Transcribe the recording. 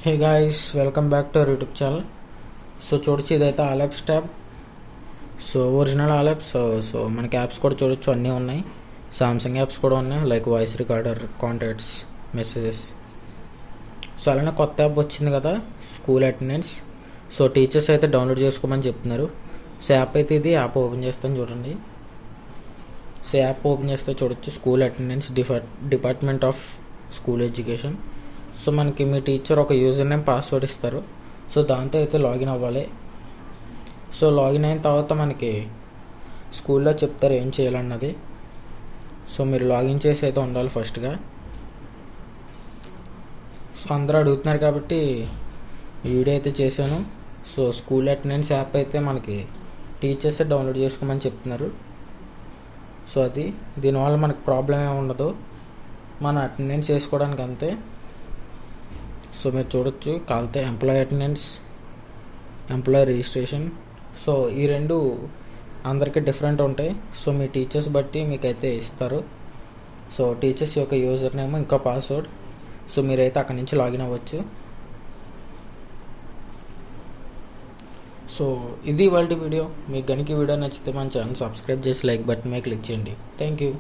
Hey guys, welcome back to our YouTube channel. So చూడొచ్చు, ఇదైతే all apps tab. So original all apps. So మనకి apps కూడా చూడొచ్చు, అన్నీ ఉన్నాయి. సామ్సంగ్ యాప్స్ కూడా ఉన్నాయి, like voice recorder, contacts, messages. So అలానే కొత్త యాప్ వచ్చింది కదా, స్కూల్ అటెండెన్స్. సో టీచర్స్ అయితే డౌన్లోడ్ చేసుకోమని చెప్తున్నారు. సో యాప్ అయితే ఇది. యాప్ ఓపెన్ చేస్తాను చూడండి. సో యాప్ ఓపెన్ చేస్తే చూడొచ్చు, school attendance, department of school education. So మనకి మీ టీచర్ ఒక యూజర్ నేమ్, పాస్వర్డ్ ఇస్తారు. సో దాంతో అయితే లాగిన్ అవ్వాలి. సో లాగిన్ అయిన తర్వాత మనకి స్కూల్లో చెప్తారు ఏం చేయాలన్నది. సో మీరు లాగిన్ చేసి అయితే ఉండాలి ఫస్ట్గా. సో అందరూ అడుగుతున్నారు కాబట్టి వీడియో అయితే చేశాను. సో స్కూల్ అటెండెన్స్ యాప్ అయితే మనకి టీచర్సే డౌన్లోడ్ చేసుకోమని చెప్తున్నారు. సో అది దీనివల్ల మనకు ప్రాబ్లం ఏమి ఉండదు, మన అటెండెన్స్ చేసుకోవడానికి అంతే. సో మీరు చూడొచ్చు, కాలితే employee attendance, employee registration. So ఈ రెండు అందరికీ డిఫరెంట్ ఉంటాయి. సో మీ టీచర్స్ బట్టి మీకైతే ఇస్తారు. సో టీచర్స్ యొక్క యూజర్ నేమ్, ఇంకా పాస్వర్డ్. సో మీరైతే అక్కడి నుంచి లాగిన్ అవ్వచ్చు. సో ఇది ఇవాల్టి వీడియో. మీకు గనుక ఈ వీడియో నచ్చితే మన ఛానల్ సబ్స్క్రైబ్ చేసి లైక్ బటన్ మీద క్లిక్ చేయండి. Thank you.